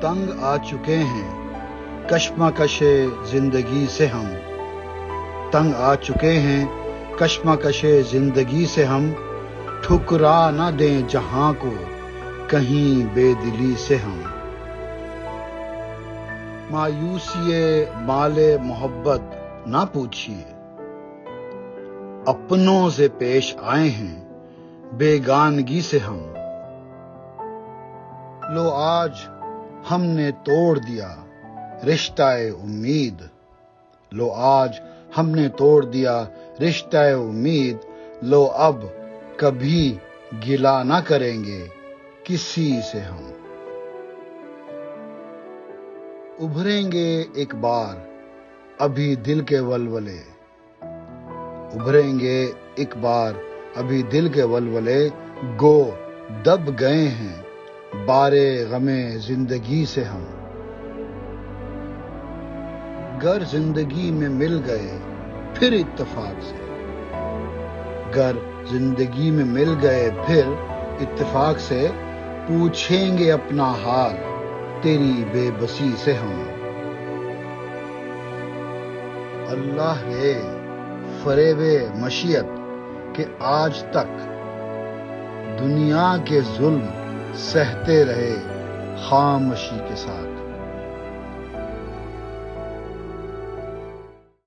تنگ آ چکے ہیں کشمکش زندگی سے ہم، تنگ آ چکے ہیں کشمکش زندگی سے ہم، ٹھکرا نہ دیں جہاں کو کہیں بے دلی سے ہم۔ مایوسی مال محبت نہ پوچھیے، اپنوں سے پیش آئے ہیں بیگانگی سے ہم۔ لو آج ہم نے توڑ دیا رشتہ امید، لو آج ہم نے توڑ دیا رشتہ امید، لو اب کبھی گلہ نہ کریں گے کسی سے ہم۔ ابھریں گے ایک بار ابھی دل کے ولولے، ابھریں گے ایک بار ابھی دل کے ولولے، گو دب گئے ہیں بارے غم زندگی سے ہم۔ گر زندگی میں مل گئے پھر اتفاق سے، گر زندگی میں مل گئے پھر اتفاق سے، پوچھیں گے اپنا حال تیری بے بسی سے ہم۔ اللہ ہے فریب مشیت کہ آج تک دنیا کے ظلم سہتے رہے خاموشی کے ساتھ۔